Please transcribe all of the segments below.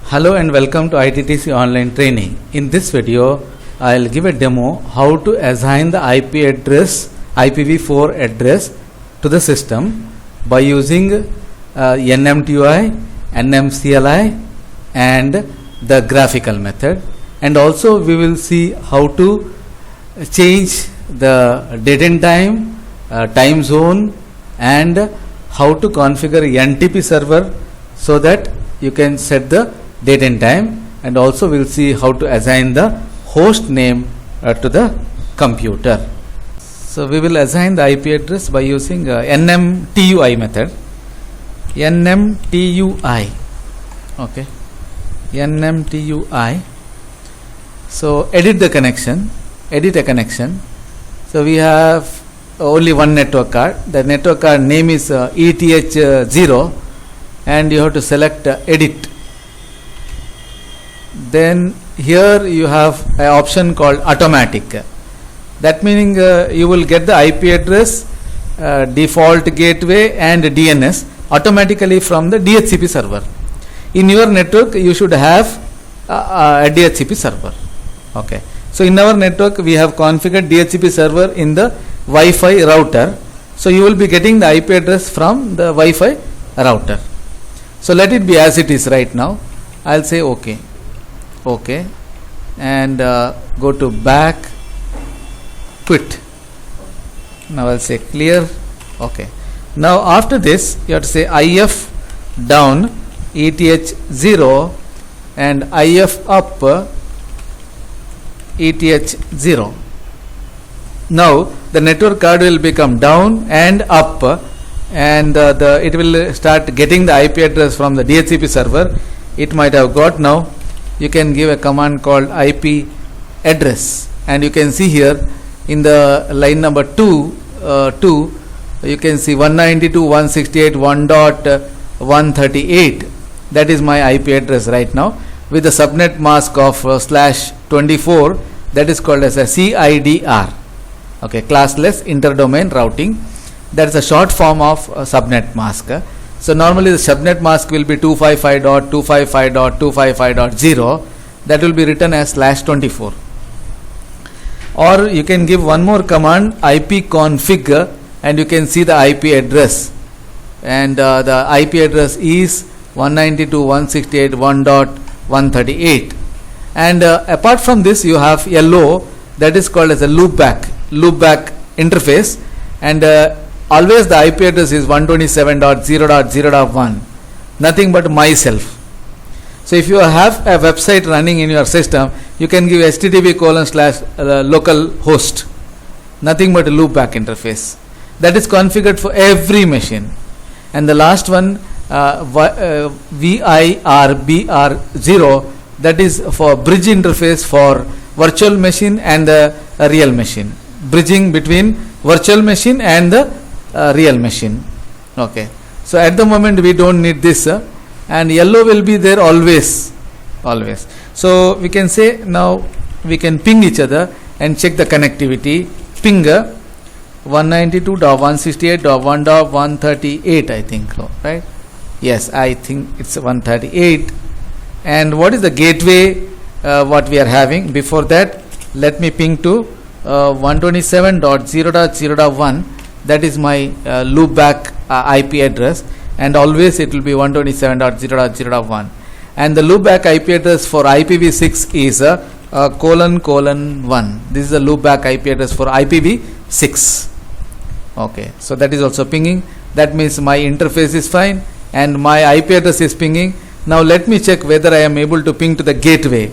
Hello and welcome to ITTC online training. In this video, I'll give a demo how to assign the IP address, IPv4 address to the system by using NMTUI, NMCLI and the graphical method. And also we will see how to change the date and time, time zone, and how to configure NTP server so that you can set the date and time, and also we'll see how to assign the host name to the computer. So we will assign the IP address by using NMTUI method. NMTUI, okay, NMTUI. So edit the connection, edit a connection. So we have only one network card. The network card name is ETH0, and you have to select edit. Then here you have an option called automatic. That meaning you will get the IP address, default gateway and DNS automatically from the DHCP server. In your network you should have a DHCP server. Okay. So in our network we have configured DHCP server in the Wi-Fi router. So you will be getting the IP address from the Wi-Fi router. So let it be as it is right now. I'll say OK. OK, and go to back, quit. Now I'll say clear. OK. Now after this you have to say IF down ETH0 and IF up ETH0. Now the network card will become down and up, and it will start getting the IP address from the DHCP server. It might have got now. You can give a command called IP address, and you can see here in the line number 2, you can see 192.168.1.138. That is my IP address right now, with the subnet mask of /24. That is called as a CIDR. Okay, classless interdomain routing. That is a short form of subnet mask. So normally the subnet mask will be 255.255.255.0. That will be written as /24. Or you can give one more command, ipconfig, and you can see the IP address. And the IP address is 192.168.1.138. And apart from this you have LO, that is called as a loopback interface, and always the IP address is 127.0.0.1, nothing but myself. So if you have a website running in your system, you can give http://localhost, nothing but a loopback interface. That is configured for every machine. And the last one, VIRBR0, that is for bridge interface for virtual machine and the real machine, bridging between virtual machine and the real machine. Okay. So at the moment we don't need this, and yellow will be there always. So we can say now we can ping each other and check the connectivity. Ping 192.168.1.138, I think, right? Yes, I think it's 138. And what is the gateway what we are having? Before that, let me ping to 127.0.0.1. That is my loopback IP address, and always it will be 127.0.0.1. And the loopback IP address for IPv6 is ::1. This is the loopback IP address for IPv6. Okay, so that is also pinging. That means my interface is fine and my IP address is pinging. Now let me check whether I am able to ping to the gateway.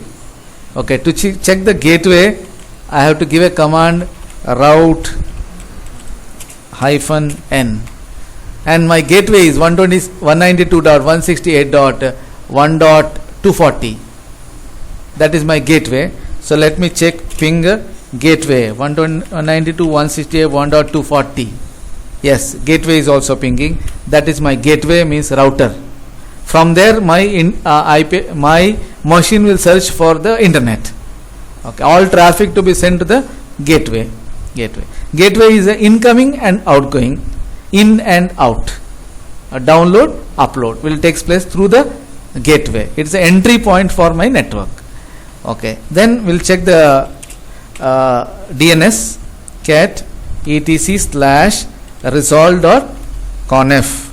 Okay, to check the gateway, I have to give a command route -n, and my gateway is 192.168.1.240. that is my gateway. So let me check ping gateway 192.168.1.240. yes, gateway is also pinging. That is my gateway, means router. From there my my machine will search for the internet. Okay, all traffic to be sent to the gateway. Gateway is incoming and outgoing, in and out. A download, upload will takes place through the gateway. It's the entry point for my network. Okay. Then we'll check the DNS cat etc/resolve.conf.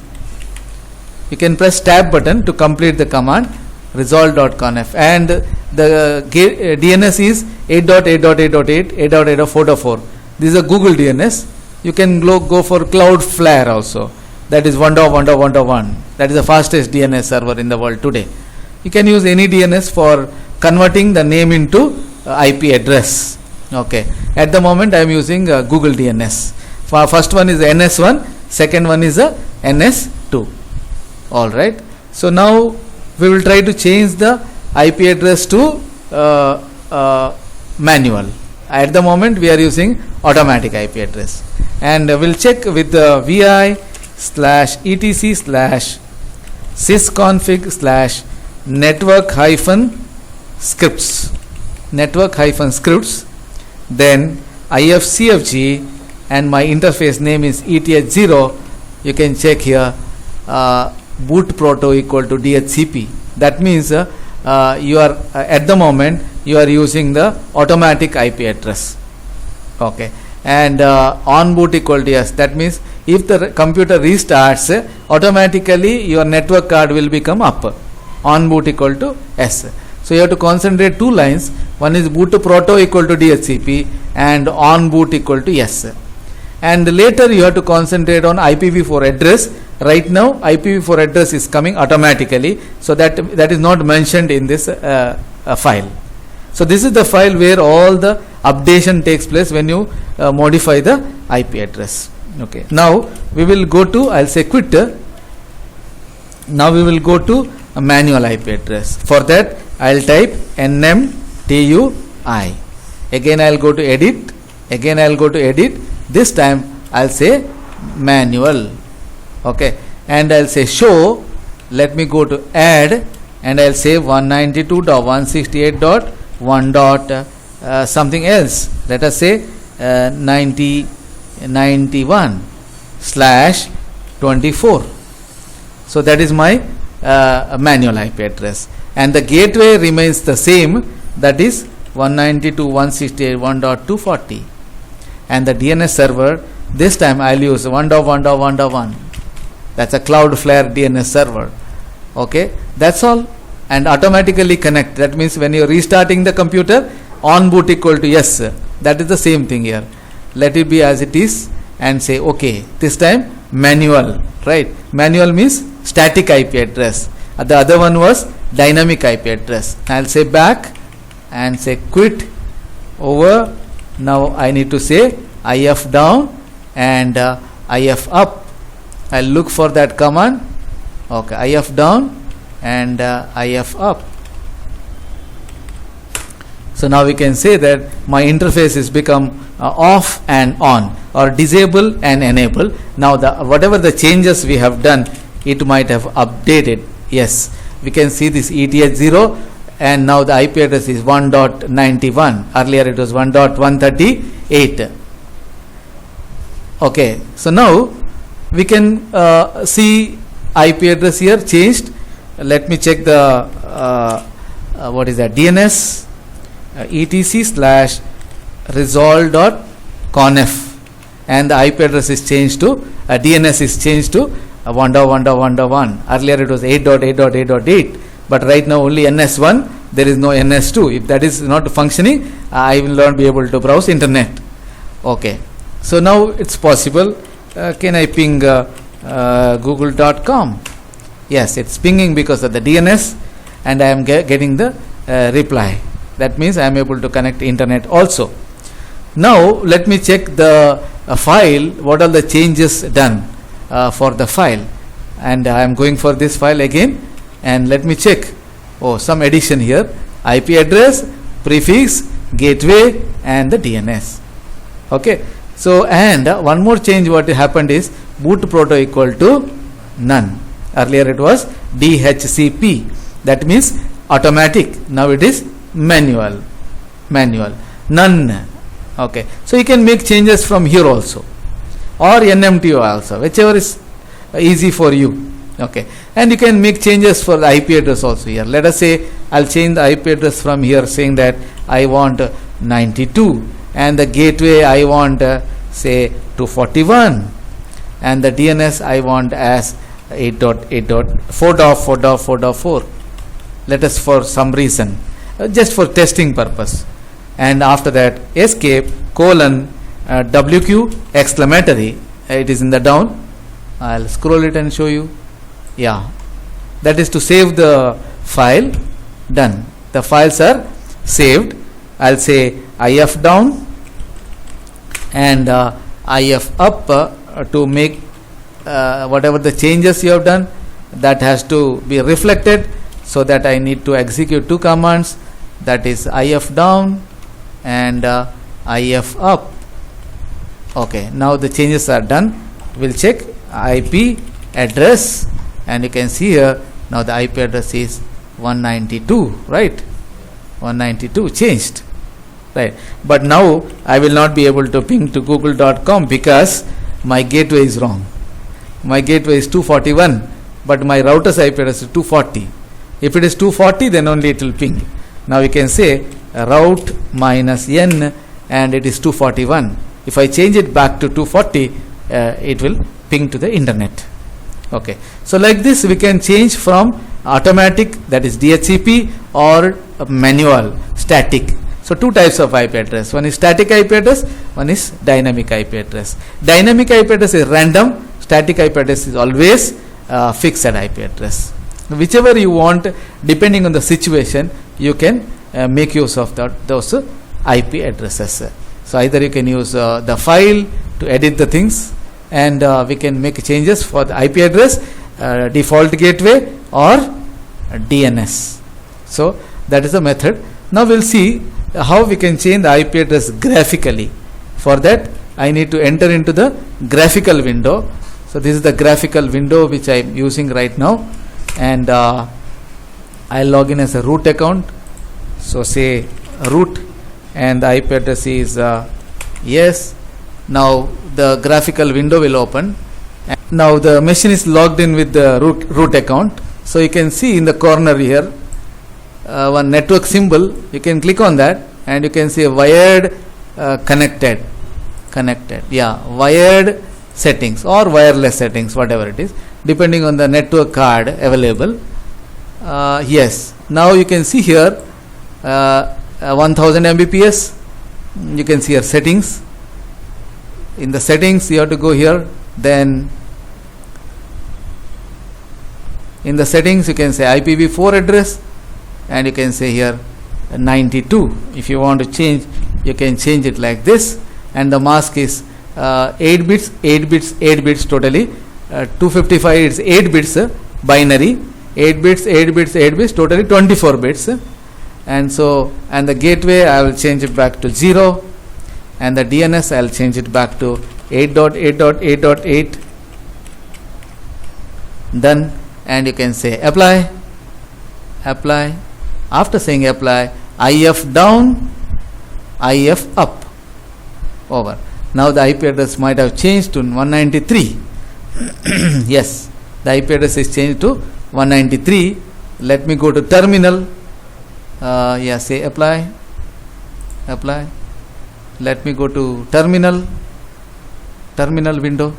You can press tab button to complete the command resolve.conf, and the DNS is 8.8.8.8, 8.8.4.4. This is a Google DNS. You can go for Cloudflare also. That is 1.1.1.1. That is the fastest DNS server in the world today. You can use any DNS for converting the name into IP address. Okay. At the moment I am using Google DNS. First one is NS1, second one is NS2. All right. So now we will try to change the IP address to manual. At the moment we are using automatic IP address, and we'll check with the vi/etc/sysconfig/network-scripts, then ifcfg, and my interface name is eth0. You can check here boot proto equal to DHCP. That means you are at the moment you are using the automatic IP address. Okay. And on boot equal to yes. That means if the computer restarts, automatically your network card will become up. On boot equal to S. So you have to concentrate two lines. One is boot proto equal to DHCP and on boot equal to yes. And later you have to concentrate on IPv4 address. Right now IPv4 address is coming automatically, so that is not mentioned in this file. So this is the file where all the updation takes place when you modify the IP address. Okay. Now we will go to, I'll say quit. Now we will go to a manual IP address. For that I'll type nmtui. Again I'll go to edit. Again I'll go to edit. This time I'll say manual. Okay. And I'll say show. Let me go to add, and I'll say 192.168.1. Something else. Let us say 9091/24. So that is my manual IP address, and the gateway remains the same. That is 192.168.1.240, and the DNS server, this time I'll use 1.1.1.1. That's a Cloudflare DNS server. Okay, that's all, and automatically connect. That means when you're restarting the computer, on boot equal to yes. That is the same thing here. Let it be as it is and say okay. This time manual, right? Manual means static IP address. The other one was dynamic IP address. I'll say back and say quit over. Now I need to say if down and if up. I'll look for that command. Okay, if down and if up. So now we can say that my interface is become off and on, or disable and enable. Now whatever the changes we have done, it might have updated. Yes, we can see this ETH0, and now the IP address is 1.91. Earlier it was 1.138. Okay, so now we can see IP address here changed. Let me check the what is that, DNS etc/resolve.conf, and the IP address is changed to DNS is changed to 1.1.1.1. Earlier it was 8.8.8.8, but right now only NS1. There is no NS2. If that is not functioning, I will not be able to browse internet. Okay, so now it's possible. Can I ping google.com? Yes, it's pinging because of the DNS, and I am getting the reply. That means I am able to connect internet also. Now let me check the file. What are the changes done for the file? And I am going for this file again, and let me check. Oh, some addition here: IP address, prefix, gateway, and the DNS. Okay. So, and one more change what happened is boot proto equal to none. Earlier it was DHCP. That means automatic. Now it is manual. None. Okay. So you can make changes from here also, or NMTO also, whichever is easy for you. Okay, and you can make changes for the IP address also here. Let us say I'll change the IP address from here, saying that I want 92, and the gateway I want say 241, and the DNS I want as 8.8.4.4.4.4. Let us, for some reason, just for testing purpose, and after that escape colon WQ exclamatory. It is in the down. I'll scroll it and show you. Yeah, that is to save the file. Done. The files are saved. I'll say IF down and IF up to make whatever the changes you have done, that has to be reflected, so that I need to execute two commands, that is IF down and IF up. Okay, now the changes are done. We'll check IP address, and you can see here now the IP address is 192, right? 192 changed, right? But now I will not be able to ping to google.com because my gateway is wrong. My gateway is 241, but my router's IP address is 240. If it is 240, then only it will ping. Now you can say route minus n, and it is 241. If I change it back to 240, it will ping to the internet. Okay, so like this we can change from automatic, that is DHCP, or manual, static. So two types of IP address. One is static IP address, one is dynamic IP address. Dynamic IP address is random, static IP address is always fixed IP address. Whichever you want, depending on the situation, you can make use of those IP addresses. So either you can use the file to edit the things, and we can make changes for the IP address, default gateway, or DNS. So that is the method. Now we'll see how we can change the IP address graphically. For that I need to enter into the graphical window. So this is the graphical window which I am using right now, and I'll log in as a root account. So say root, and the IP address is yes. Now the graphical window will open. Now the machine is logged in with the root account. So you can see in the corner here one network symbol. You can click on that, and you can see wired connected. Yeah, wired settings or wireless settings, whatever it is, depending on the network card available. Yes, now you can see here 1000 Mbps. You can see here settings. In the settings you have to go here, then in the settings you can say IPv4 address, and you can say here 92. If you want to change, you can change it like this, and the mask is 8 bits totally. 255 is 8 bits binary, 8 bits totally 24 bits. And so, and the gateway I will change it back to 0, and the DNS I will change it back to 8.8.8.8. Done. And you can say apply. After saying apply, IF down, IF up, over. Now the IP address might have changed to 193. Yes, the IP address is changed to 193. Let me go to terminal. Say apply. Let me go to terminal window,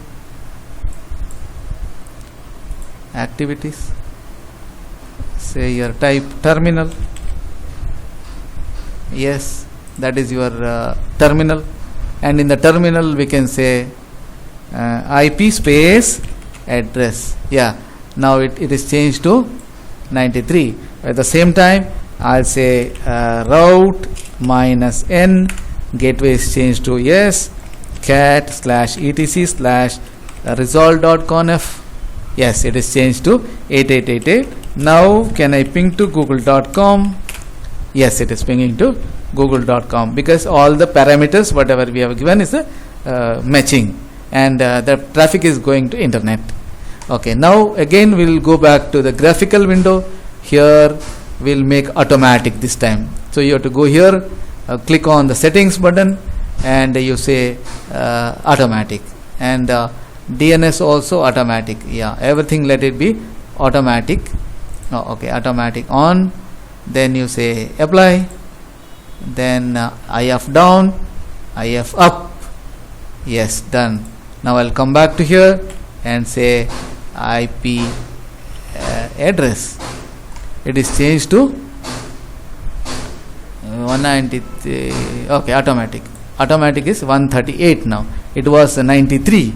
activities. Say here type terminal. Yes, that is your terminal, and in the terminal we can say IP space address. Yeah, now it is changed to 93. At the same time I'll say route minus n, gateway is changed to yes, cat/etc/resolve.conf. Yes, it is changed to 8888. Now can I ping to google.com? Yes, it is pinging to google.com, because all the parameters whatever we have given is matching, and the traffic is going to internet. Okay, now again we will go back to the graphical window. Here we'll make automatic this time. So you have to go here, click on the settings button, and you say automatic, and DNS also automatic. Yeah, everything let it be automatic. No, okay, automatic on. Then you say apply. Then IF down, IF up. Yes, done. Now I'll come back to here and say IP address. It is changed to 193. Okay, automatic. Automatic is 138 now. It was 93.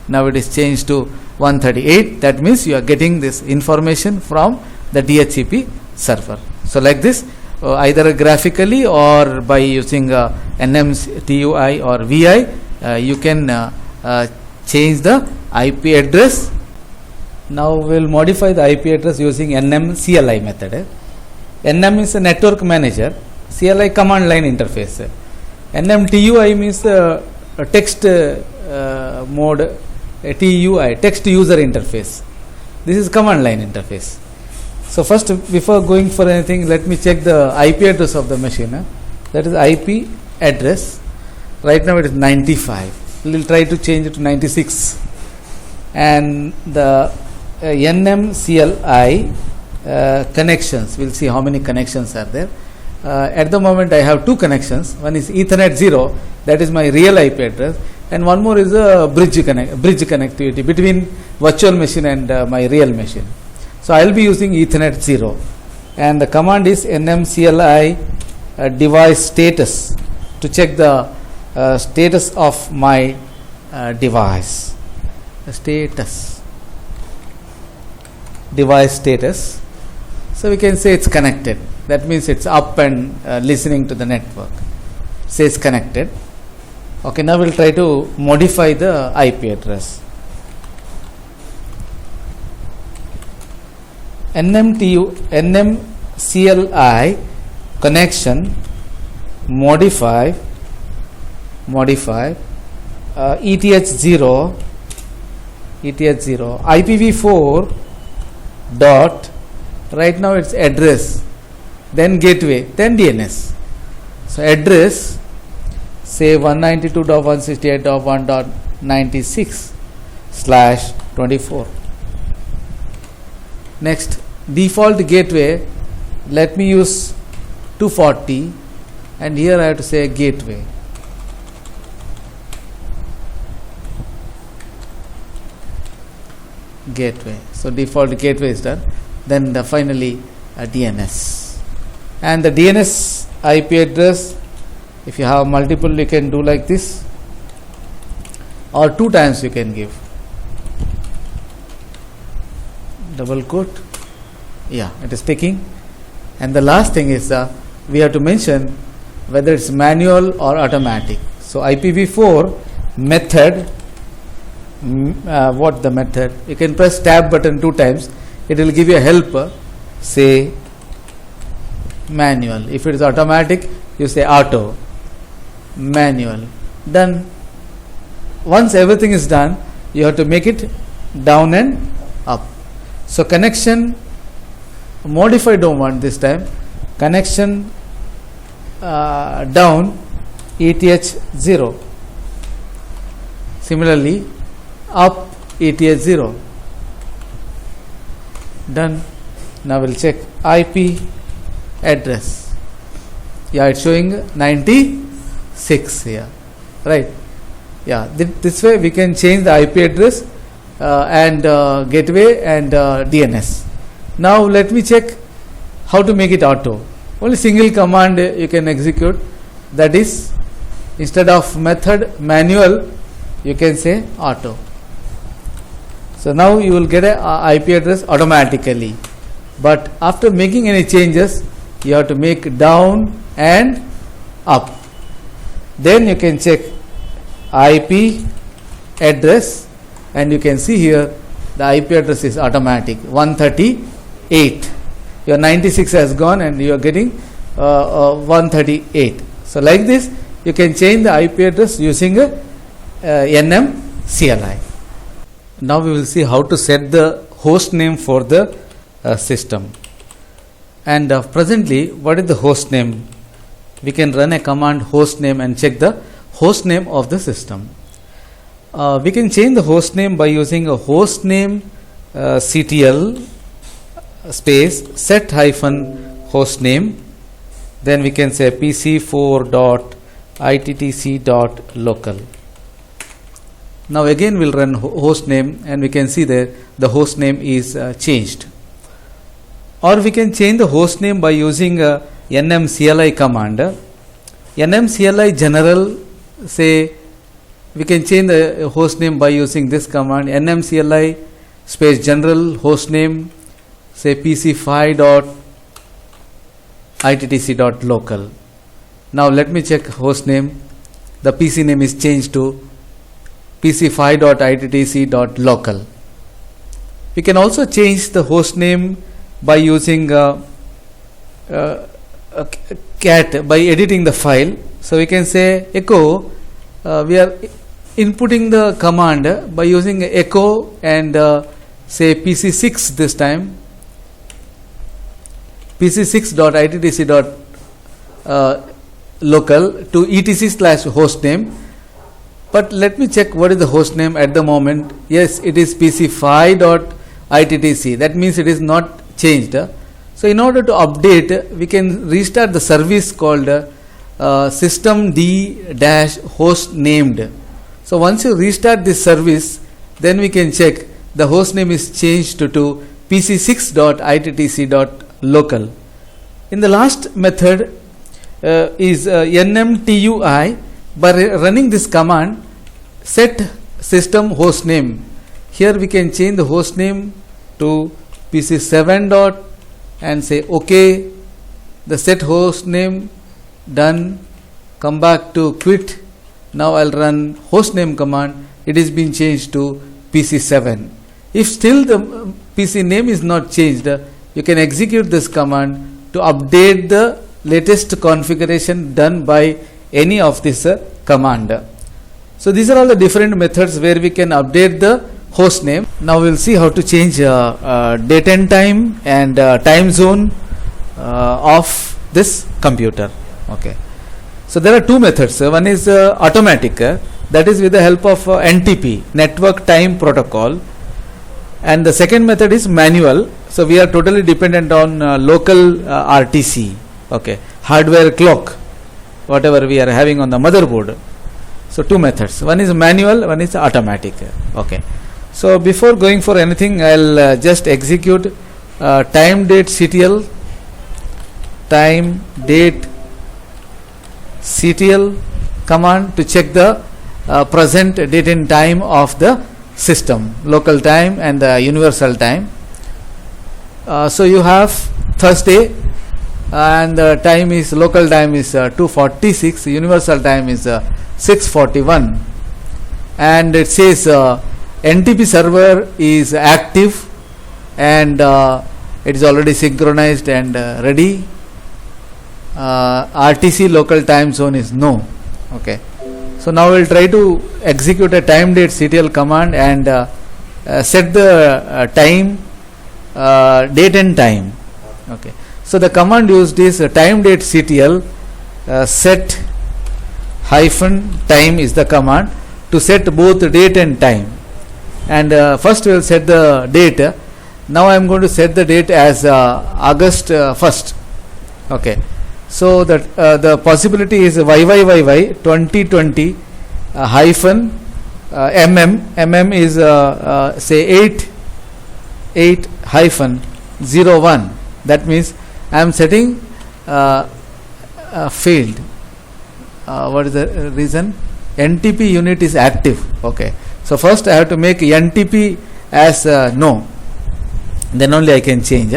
Now it is changed to 138. That means you are getting this information from the DHCP server. So like this, either graphically or by using NMTUI or VI, you can change the IP address. Now we will modify the IP address using NMCLI method. NM is a network manager, CLI command line interface. NMTUI means text mode, TUI, text user interface. This is command line interface. So first, before going for anything, let me check the IP address of the machine. That is IP address. Right now it is 95. We will try to change it to 96. And the NMCLI connections, we will see how many connections are there. At the moment I have two connections. One is Ethernet 0, that is my real IP address, and one more is a bridge connectivity between virtual machine and my real machine. So I will be using Ethernet 0, and the command is NMCLI device status to check the status of my device. Device status. So we can say it's connected. That means it's up and listening to the network. Says connected. Okay, now we'll try to modify the IP address. NMCLI connection modify ETH0 IPv4 dot, right now it's address, then gateway, then DNS. So address, say 192.168.1.96/24. Next, default gateway, let me use 240, and here I have to say gateway. So default gateway is done. Then finally DNS, and the DNS IP address, if you have multiple, you can do like this, or 2 times you can give. Double quote. Yeah, it is taking. And the last thing is we have to mention whether it's manual or automatic. So IPv4 method. What the method? You can press tab button 2 times. It will give you a helper. Say manual. If it is automatic, you say auto. Manual. Done. Once everything is done, you have to make it down and up. So connection modify, don't want this time. Connection down ETH0. Similarly up ETH0. Done. Now we'll check IP address. Yeah, it's showing 96 here, right? Yeah, this way we can change the IP address and gateway and DNS. Now let me check how to make it auto. Only single command you can execute, that is, instead of method manual, you can say auto. So now you will get a IP address automatically, but after making any changes, you have to make down and up. Then you can check IP address, and you can see here the IP address is automatic 138. Your 96 has gone and you are getting 138. So like this you can change the IP address using NMCLI. Now we will see how to set the host name for the system. And presently, what is the host name? We can run a command host name and check the host name of the system. We can change the host name by using a host name CTL space set hyphen host name, then we can say pc4.ittc.local. Now again we'll run host name and we can see that the host name is changed. Or we can change the host name by using nmcli command. nmcli general, say we can change the host name by using this command, nmcli space general host name, say pc5.ittc.local. Now let me check host name. The PC name is changed to pc5.ittc.local. We can also change the host name by using cat, by editing the file. So we can say echo, we are inputting the command by using echo and say pc6 this time, pc6.ittc.local to etc/host name. But let me check what is the host name at the moment. Yes, it is pc5.ittc. That means it is not changed. So in order to update, we can restart the service called systemd-host named. So once you restart this service, then we can check the host name is changed to pc6.ittc.local. In the last method is nmtui. By running this command, set system host name. Here we can change the host name to pc7 and say OK. The set host name done. Come back to quit. Now I'll run host name command. It is been changed to pc7. If still the PC name is not changed, you can execute this command to update the latest configuration done by any of this command. So these are all the different methods where we can update the host name. Now we'll see how to change date and time and time zone of this computer. Okay. So there are two methods. One is automatic, that is with the help of NTP, Network Time Protocol, and the second method is manual. So we are totally dependent on local RTC, okay, hardware clock, whatever we are having on the motherboard. So two methods, one is manual, one is automatic. Okay. So before going for anything, I'll just execute time date CTL, time date CTL command to check the present date and time of the system, local time and the universal time. So you have Thursday and the time is, local time is 2:46, universal time is 6:41, and it says NTP server is active and it is already synchronized and ready. RTC local time zone is no. Okay. So now we'll try to execute a time date CTL command and set the time, date and time. Okay. So the command used is time date CTL, set hyphen time is the command to set both date and time. And first we will set the date. Now I am going to set the date as August 1st. Okay. So that the possibility is YYYY 2020 hyphen mm is say 8 hyphen 01. That means I am setting failed. What is the reason? NTP unit is active. Okay. So first I have to make NTP as no. Then only I can change.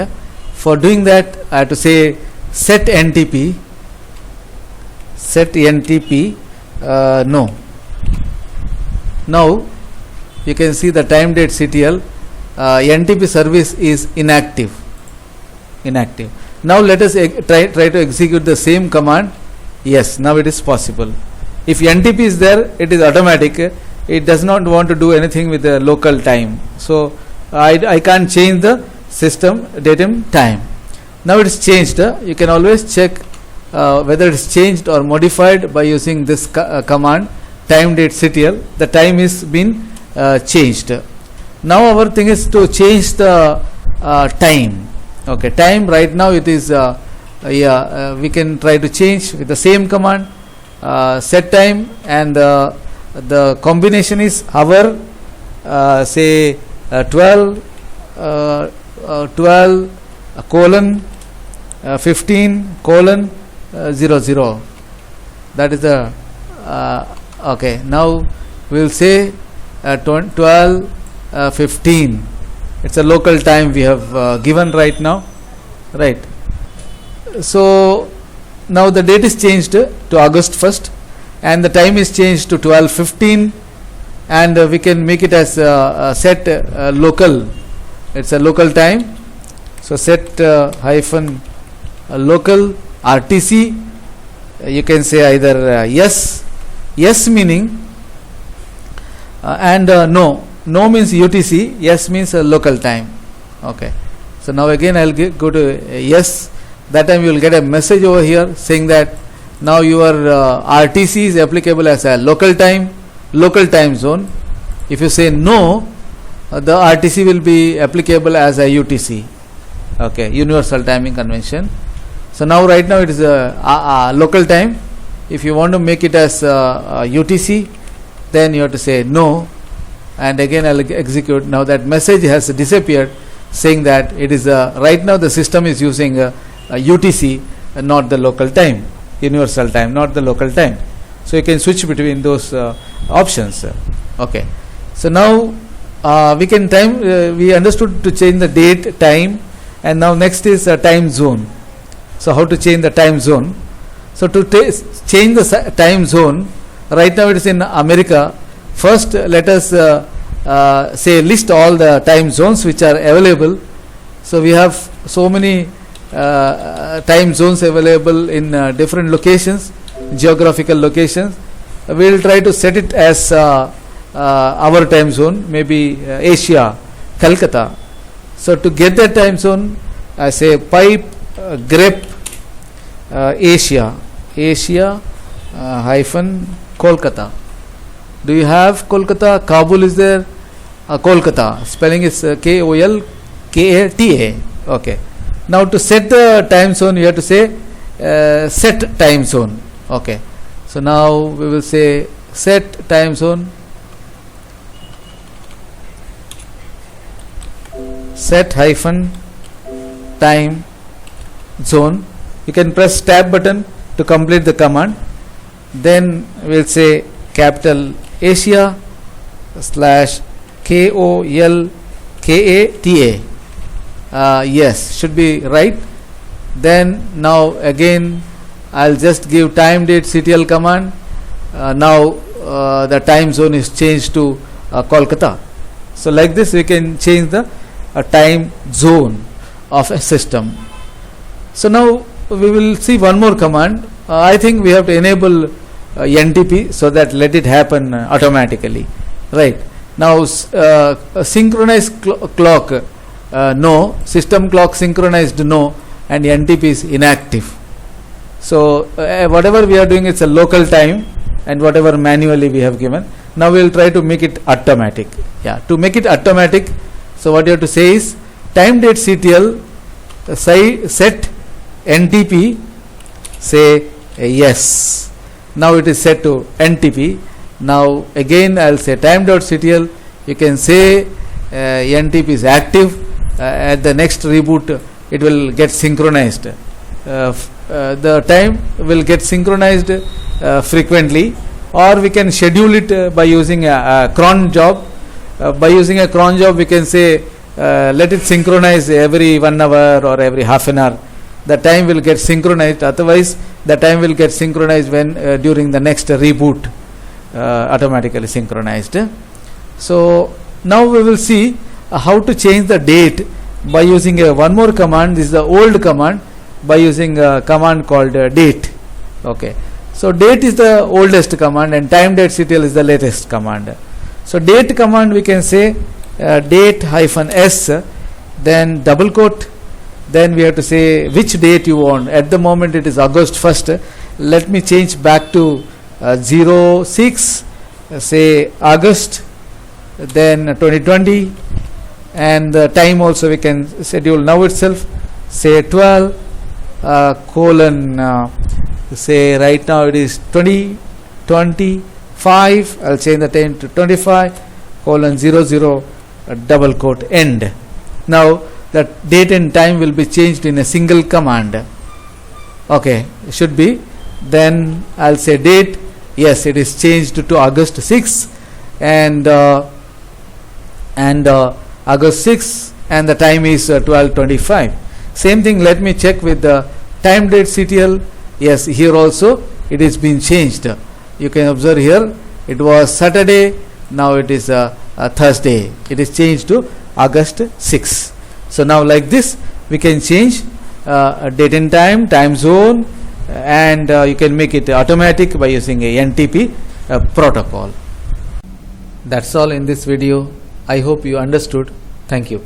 For doing that, I have to say set NTP no. Now you can see the time date CTL NTP service is inactive. Now let us try to execute the same command. Yes, now it is possible. If NTP is there, it is automatic. It does not want to do anything with the local time. So I can't change the system date and time. Now it is changed. You can always check whether it is changed or modified by using this command time date CTL. The time is been changed. Now our thing is to change the time. Okay, time right now it is we can try to change with the same command, set time, and the combination is hour, say 12 colon 15 colon 00. That is the okay. Now we will say 12 15. It's a local time we have given right now, right? So now the date is changed to August 1st, and the time is changed to 12:15, and we can make it as set local. It's a local time. So set hyphen local RTC. You can say either yes, yes meaning and no. No means UTC, yes means local time. Okay. So now again I will go to yes. That time you will get a message over here saying that now your RTC is applicable as a local time zone. If you say no, the RTC will be applicable as a UTC. Okay, Universal Timing Convention. So now right now it is a local time. If you want to make it as UTC, then you have to say no. And again I will execute. Now that message has disappeared saying that it is right now the system is using UTC, not the local time, universal time, not the local time. So you can switch between those options. Okay. So now we can we understood to change the date, time, and now next is time zone. So how to change the time zone? So to change the time zone, right now it is in America. First, let us say list all the time zones which are available. So we have so many time zones available in different locations, geographical locations. We will try to set it as our time zone, maybe Asia, Calcutta. So to get that time zone, I say pipe grep Asia hyphen Kolkata. Do you have Kolkata? Kabul is there. Kolkata. Spelling is Kolkata. Okay. Now to set the time zone, you have to say set time zone. Okay. So now we will say set time zone. Set hyphen time zone. You can press tab button to complete the command. Then we will say capital Asia /KOLKATA. Yes, should be right. Then now again I'll just give time date CTL command. Now the time zone is changed to Kolkata. So like this we can change the time zone of a system. So now we will see one more command. I think we have to enable NTP so that let it happen automatically, right? Now synchronized clock no, system clock synchronized no, and NTP is inactive. So whatever we are doing, it's a local time, and whatever manually we have given. Now we will try to make it automatic. Yeah, to make it automatic, so what you have to say is time date CTL set NTP, say yes. Now it is set to NTP. Now again I will say time.ctl. You can say NTP is active. At the next reboot it will get synchronized. The time will get synchronized frequently, or we can schedule it by using a cron job. By using a cron job we can say let it synchronize every 1 hour or every half an hour. The time will get synchronized. Otherwise the time will get synchronized when during the next reboot automatically synchronized. So now we will see how to change the date by using one more command. This is the old command, by using a command called date. Okay. So date is the oldest command and time date CTL is the latest command. So date command we can say date hyphen s, then double quote, then we have to say which date you want. At the moment it is August 1st. Let me change back to 06, say August, then 2020, and the time also we can schedule now itself. say 12 colon say right now it is 25. I'll change the time to 25 colon 00 double quote end. Now that date and time will be changed in a single command. Okay, it should be. Then I'll say date. Yes, it is changed to August 6 and August 6 and the time is 12:25. Same thing, let me check with the time date CTL. Yes, here also it is been changed. You can observe here it was Saturday, now it is Thursday. It is changed to August 6. So now like this we can change date and time, time zone, and you can make it automatic by using a NTP protocol. That's all in this video. I hope you understood. Thank you.